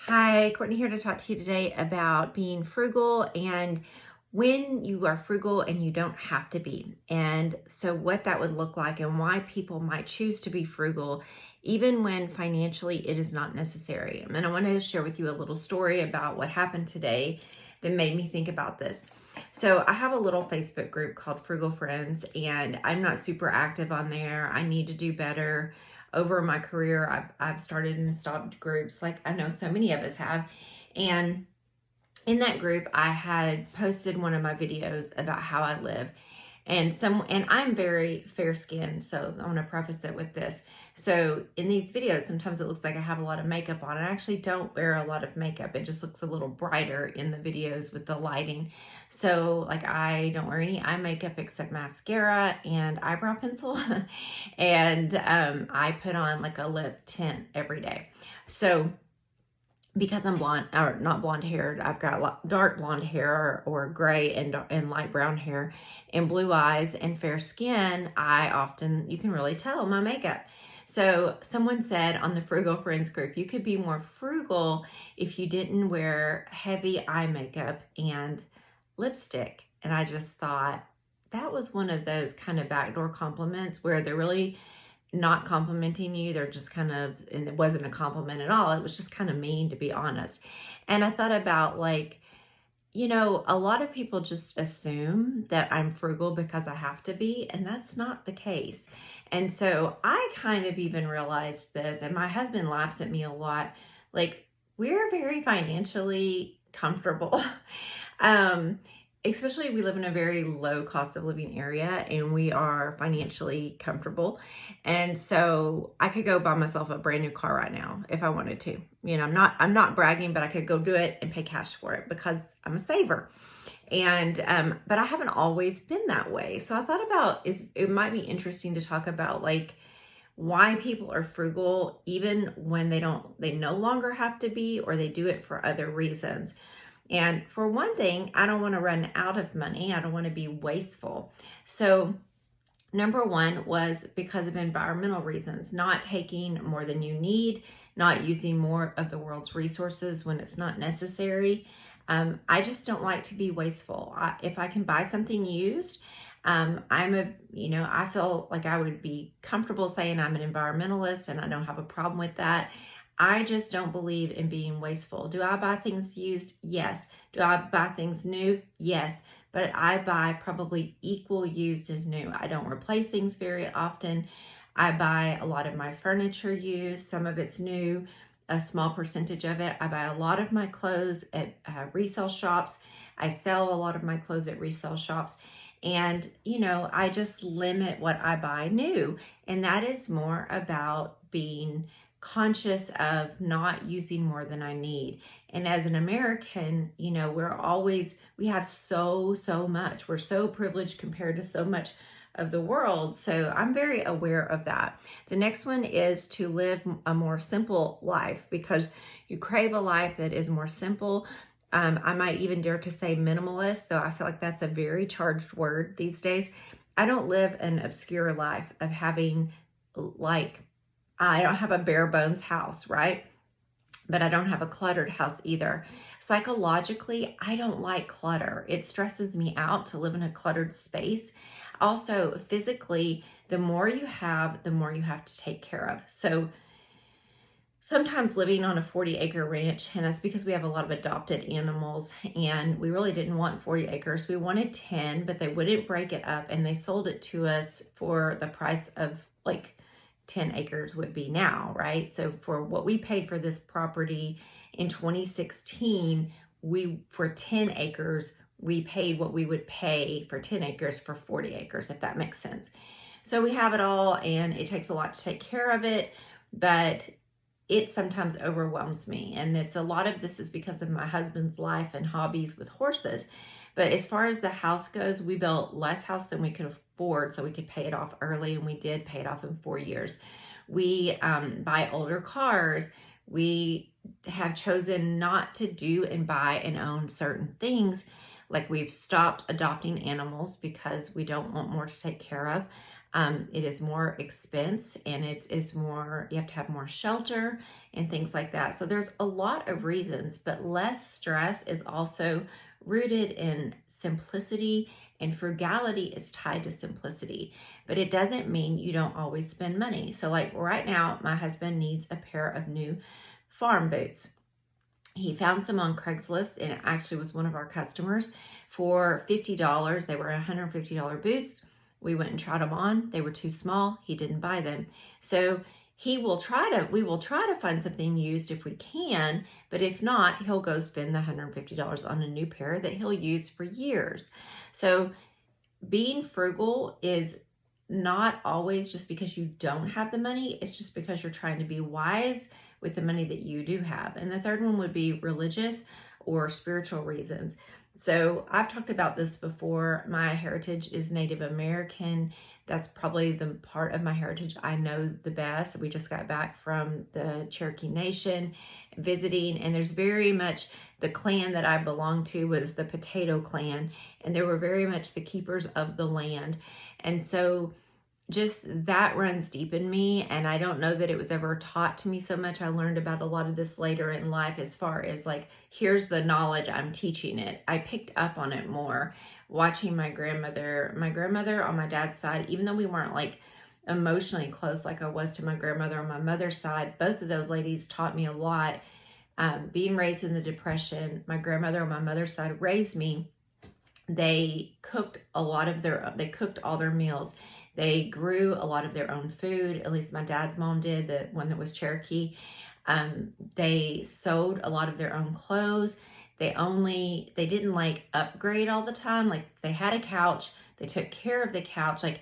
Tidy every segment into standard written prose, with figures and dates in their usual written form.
Hi, Courtney here to talk to you today about being frugal and when you are frugal and you don't have to be. And so, what that would look like and why people might choose to be frugal, even when financially it is not necessary. And I want to share with you a little story about what happened today that made me think about this. So, I have a little Facebook group called Frugal Friends, and I'm not super active on there. I need to do better over my career. I've started and stopped groups like I know so many of us have. And in that group, I had posted one of my videos about how I live. And I'm very fair skinned, so I want to preface it with this. So in these videos, sometimes it looks like I have a lot of makeup on. I actually don't wear a lot of makeup. It just looks a little brighter in the videos with the lighting. So like I don't wear any eye makeup except mascara and eyebrow pencil. And I put on like a lip tint every day. So because I'm blonde, or not blonde haired, I've got dark blonde hair or gray and light brown hair and blue eyes and fair skin. You can really tell my makeup. So someone said on the Frugal Friends group, you could be more frugal if you didn't wear heavy eye makeup and lipstick. And I just thought that was one of those kind of backdoor compliments where they're really not complimenting you. They're just kind of, and it wasn't a compliment at all. It was just kind of mean, to be honest. And I thought about a lot of people just assume that I'm frugal because I have to be, and that's not the case. And so I kind of even realized this, and my husband laughs at me a lot. Like, we're very financially comfortable. um, Especially we live in a very low cost of living area and we are financially comfortable. And so I could go buy myself a brand new car right now if I wanted to. I'm not bragging, but I could go do it and pay cash for it because I'm a saver. And but I haven't always been that way. So I thought it might be interesting to talk about like why people are frugal even when they no longer have to be, or they do it for other reasons. And for one thing, I don't want to run out of money. I don't want to be wasteful. So number one was because of environmental reasons, not taking more than you need, not using more of the world's resources when it's not necessary. I just don't like to be wasteful. If I can buy something used, I feel like I would be comfortable saying I'm an environmentalist and I don't have a problem with that. I just don't believe in being wasteful. Do I buy things used? Yes. Do I buy things new? Yes. But I buy probably equal used as new. I don't replace things very often. I buy a lot of my furniture used. Some of it's new, a small percentage of it. I buy a lot of my clothes at resale shops. I sell a lot of my clothes at resale shops. And, I just limit what I buy new. And that is more about being conscious of not using more than I need. And as an American, we have so much. We're so privileged compared to so much of the world. So I'm very aware of that. The next one is to live a more simple life, because you crave a life that is more simple. I might even dare to say minimalist, though I feel like that's a very charged word these days. I don't live an obscure life of having I don't have a bare bones house, right? But I don't have a cluttered house either. Psychologically, I don't like clutter. It stresses me out to live in a cluttered space. Also, physically, the more you have, the more you have to take care of. So sometimes living on a 40-acre ranch, and that's because we have a lot of adopted animals, and we really didn't want 40 acres. We wanted 10, but they wouldn't break it up, and they sold it to us for the price of like 10 acres would be now, right? So for what we paid for this property in 2016, for 10 acres, we paid what we would pay for 10 acres for 40 acres, if that makes sense. So we have it all, and it takes a lot to take care of it, but it sometimes overwhelms me. And a lot of this is because of my husband's life and hobbies with horses. But as far as the house goes, we built less house than we could afford so we could pay it off early, and we did pay it off in 4 years. We buy older cars. We have chosen not to do and buy and own certain things. Like we've stopped adopting animals because we don't want more to take care of. It is more expense, and it is more, you have to have more shelter and things like that. So there's a lot of reasons, but less stress is also rooted in simplicity, and frugality is tied to simplicity. But it doesn't mean you don't always spend money. So like right now, my husband needs a pair of new farm boots. He found some on Craigslist, and it actually was one of our customers for $50. They were $150 boots. We went and tried them on. They were too small. He didn't buy them. So we will try to find something used if we can, but if not, he'll go spend the $150 on a new pair that he'll use for years. So being frugal is not always just because you don't have the money. It's just because you're trying to be wise with the money that you do have. And the third one would be religious or spiritual reasons. So I've talked about this before. My heritage is Native American. That's probably the part of my heritage I know the best. We just got back from the Cherokee Nation visiting, and there's very much the clan that I belong to was the Potato Clan, and they were very much the keepers of the land. And so just that runs deep in me, and I don't know that it was ever taught to me so much. I learned about a lot of this later in life, as far as like, here's the knowledge, I'm teaching it. I picked up on it more watching my grandmother on my dad's side. Even though we weren't like emotionally close like I was to my grandmother on my mother's side, both of those ladies taught me a lot. Being raised in the Depression, my grandmother on my mother's side raised me. They cooked they cooked all their meals. They grew a lot of their own food. At least my dad's mom did, the one that was Cherokee. They sewed a lot of their own clothes. They didn't like upgrade all the time. Like they had a couch, they took care of the couch. Like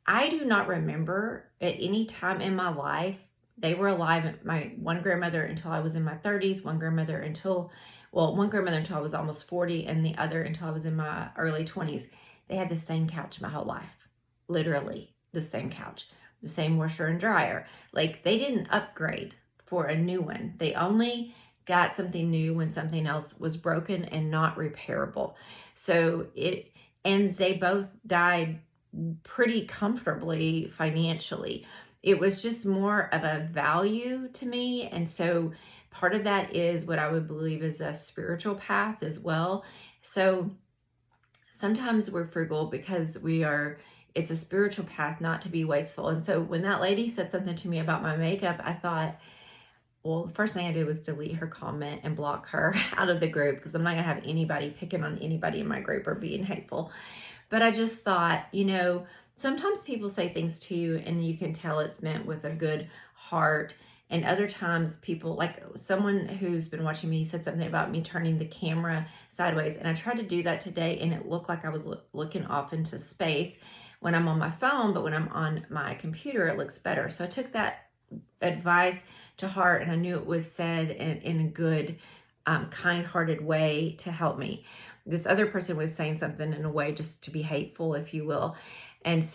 I do not remember at any time in my life, they were alive, my one grandmother until I was in my 30s, one grandmother until I was almost 40, and the other until I was in my early 20s. They had the same couch my whole life. Literally the same couch, the same washer and dryer. Like they didn't upgrade for a new one. They only got something new when something else was broken and not repairable. And they both died pretty comfortably financially. It was just more of a value to me. And so part of that is what I would believe is a spiritual path as well. So sometimes we're frugal because it's a spiritual path not to be wasteful. And so when that lady said something to me about my makeup, I thought, well, the first thing I did was delete her comment and block her out of the group, because I'm not going to have anybody picking on anybody in my group or being hateful. But I just thought, sometimes people say things to you and you can tell it's meant with a good heart. And other times people, like someone who's been watching me, said something about me turning the camera sideways. And I tried to do that today, and it looked like I was looking off into space when I'm on my phone, but when I'm on my computer, it looks better. So I took that advice to heart, and I knew it was said in a good, kind-hearted way to help me. This other person was saying something in a way just to be hateful, if you will. And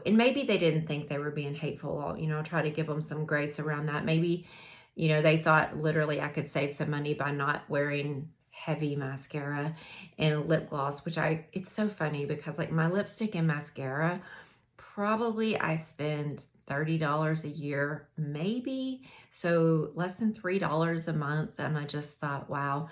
maybe they didn't think they were being hateful. I'll try to give them some grace around that. Maybe, they thought literally I could save some money by not wearing heavy mascara and lip gloss, it's so funny because like my lipstick and mascara, probably I spend $30 a year, maybe. So less than $3 a month. And I just thought, wow,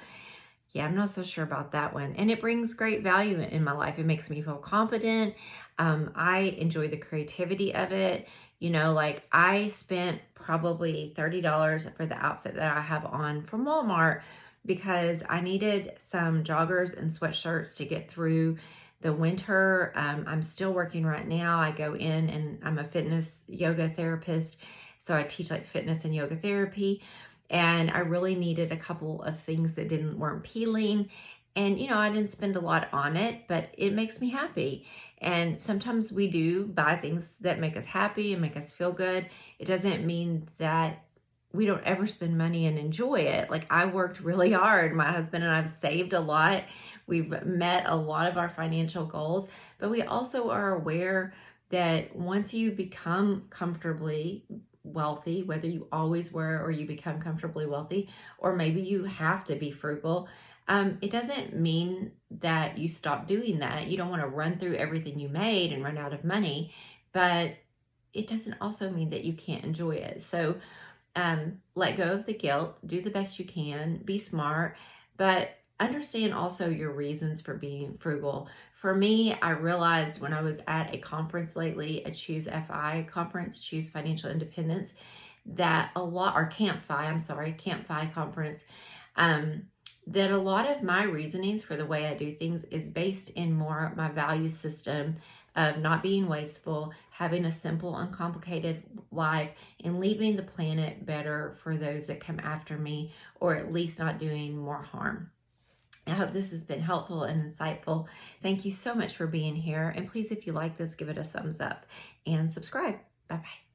yeah, I'm not so sure about that one. And it brings great value in my life. It makes me feel confident. I enjoy the creativity of it. Like I spent probably $30 for the outfit that I have on from Walmart because I needed some joggers and sweatshirts to get through the winter. I'm still working right now. I go in and I'm a fitness yoga therapist. So I teach like fitness and yoga therapy. And I really needed a couple of things that weren't peeling. And, I didn't spend a lot on it, but it makes me happy. And sometimes we do buy things that make us happy and make us feel good. It doesn't mean that we don't ever spend money and enjoy it. Like I worked really hard. My husband and I've saved a lot. We've met a lot of our financial goals, but we also are aware that once you become comfortably wealthy, whether you always were or you become comfortably wealthy, or maybe you have to be frugal, it doesn't mean that you stop doing that. You don't want to run through everything you made and run out of money, but it doesn't also mean that you can't enjoy it. So let go of the guilt, do the best you can, be smart, but understand also your reasons for being frugal. For me, I realized when I was at a conference lately, a Choose FI conference, Choose Financial Independence, that a lot, or Camp FI, I'm sorry, Camp FI conference, um, that a lot of my reasonings for the way I do things is based in more my value system of not being wasteful, having a simple, uncomplicated life, and leaving the planet better for those that come after me, or at least not doing more harm. I hope this has been helpful and insightful. Thank you so much for being here. And please, if you like this, give it a thumbs up and subscribe. Bye-bye.